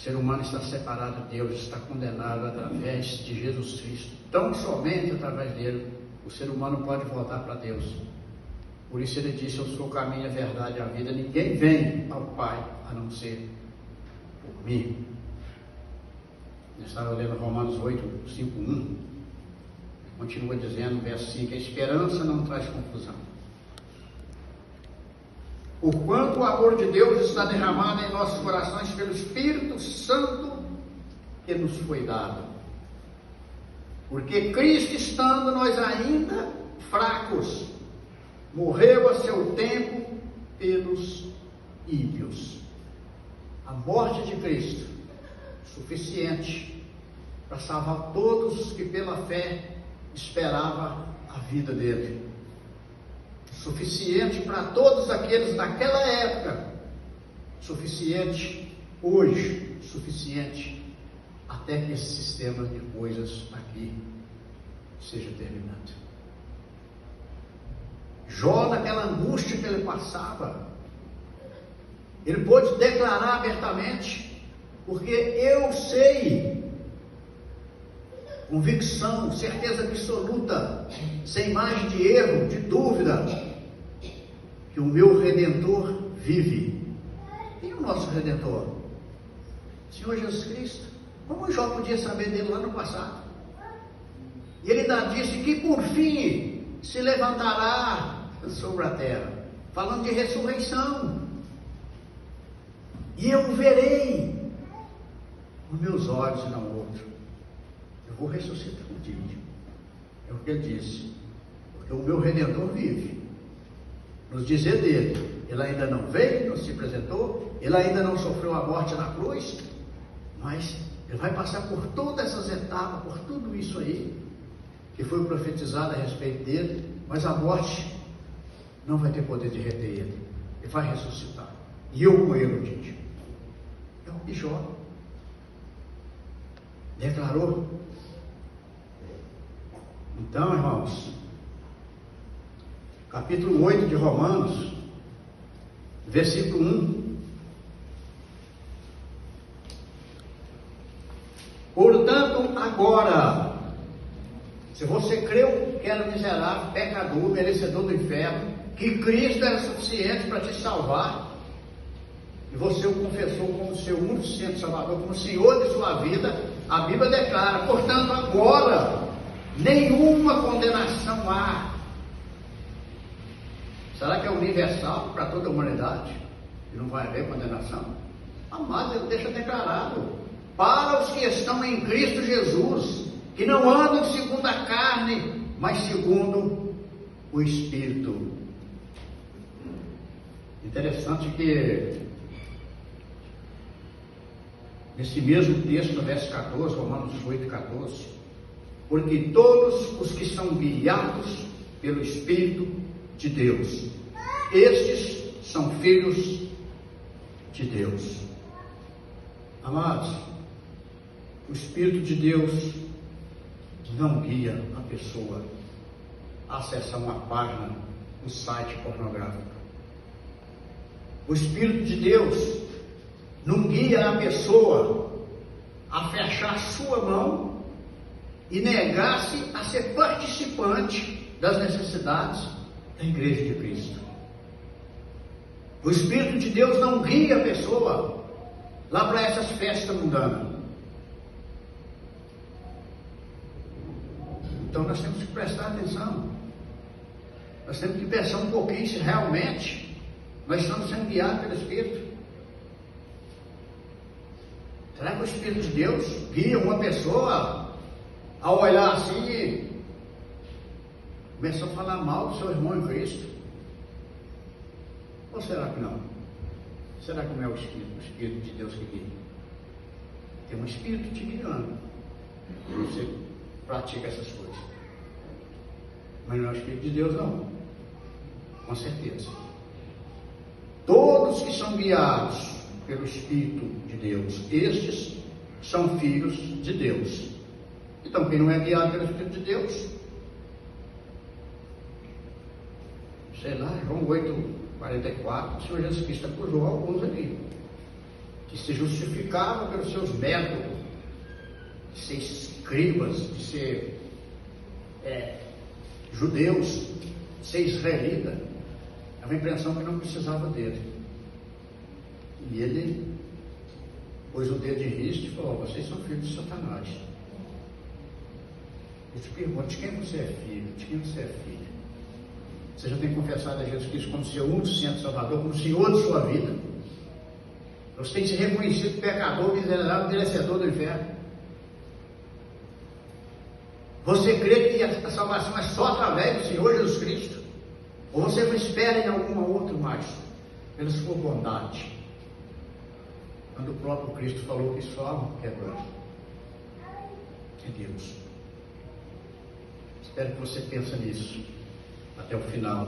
ser humano está separado de Deus, está condenado através de Jesus Cristo. Tão somente através dele, o ser humano pode voltar para Deus. Por isso ele disse: eu sou o caminho, a verdade e a vida. Ninguém vem ao Pai a não ser por mim. Eu estava lendo Romanos 8, 5, 1. Continua dizendo no verso 5: a esperança não traz confusão. Porquanto o amor de Deus está derramado em nossos corações pelo Espírito Santo que nos foi dado. Porque Cristo, estando nós ainda fracos, morreu a seu tempo pelos ímpios. A morte de Cristo, suficiente para salvar todos que pela fé esperavam a vida dele. Suficiente para todos aqueles naquela época, suficiente hoje, suficiente até que esse sistema de coisas aqui seja terminado. Jó, naquela angústia que ele passava, ele pôde declarar abertamente: porque eu sei, convicção, certeza absoluta, sem margem de erro, de dúvida, que o meu Redentor vive. E o nosso Redentor? Senhor Jesus Cristo. Como Jó podia saber dele lá no passado? E ele ainda disse que por fim se levantará sobre a terra, falando de ressurreição. E eu verei com meus olhos e não outro. Eu vou ressuscitar um dia. É o que ele disse. Porque o meu Redentor vive. Nos dizer dele, ele ainda não veio, não se apresentou, ele ainda não sofreu a morte na cruz, mas ele vai passar por todas essas etapas, por tudo isso aí, que foi profetizado a respeito dele, mas a morte não vai ter poder de reter ele. Ele vai ressuscitar. E eu com ele, gente. É o que Jó declarou. Então, irmãos, capítulo 8 de Romanos, versículo 1. Portanto, agora, se você creu que era miserável, pecador, merecedor do inferno, que Cristo era suficiente para te salvar, e você o confessou como seu único Salvador, como Senhor de sua vida, a Bíblia declara: portanto, agora, nenhuma condenação há. Será que é universal para toda a humanidade? E não vai haver condenação? Amado, ele deixa declarado: para os que estão em Cristo Jesus, que não andam segundo a carne, mas segundo o Espírito. Interessante que nesse mesmo texto, no verso 14, Romanos 8, 14, porque todos os que são guiados pelo Espírito de Deus, estes são filhos de Deus. Amados, o Espírito de Deus não guia a pessoa a acessar uma página, um site pornográfico. O Espírito de Deus não guia a pessoa a fechar sua mão e negar-se a ser participante das necessidades da Igreja de Cristo. O Espírito de Deus não guia a pessoa lá para essas festas mundanas. Então nós temos que prestar atenção. Nós temos que pensar um pouquinho se realmente nós estamos sendo guiados pelo Espírito. Será que o Espírito de Deus guia uma pessoa a olhar assim e começar a falar mal do seu irmão em Cristo? Ou será que não? Será que não é o Espírito de Deus que guia? Tem um Espírito te guiando. Você pratica essas coisas. Mas não é o Espírito de Deus, não. Com certeza. Todos que são guiados pelo Espírito de Deus, estes são filhos de Deus. Então, quem não é guiado pelo Espírito de Deus, sei lá, João 8, 44, o Senhor Jesus Cristo acusou alguns aqui. que se justificavam pelos seus métodos, de ser escribas, de ser judeus, de ser israelita, dava a impressão que não precisava dele. E ele pôs o dedo de riste e falou: vocês são filhos de Satanás. Eu te pergunto, de quem você é filho? De quem você é filho? Você já tem confessado a Jesus Cristo como seu único centro salvador, como Senhor de sua vida? Você tem se reconhecido pecador, miserável, merecedor do inferno. Você crê que a salvação é só através do Senhor Jesus Cristo? Ou você não espera em algum outro mais, pela sua bondade? Quando o próprio Cristo falou que só é bom é Deus. Espero que você pense nisso até o final.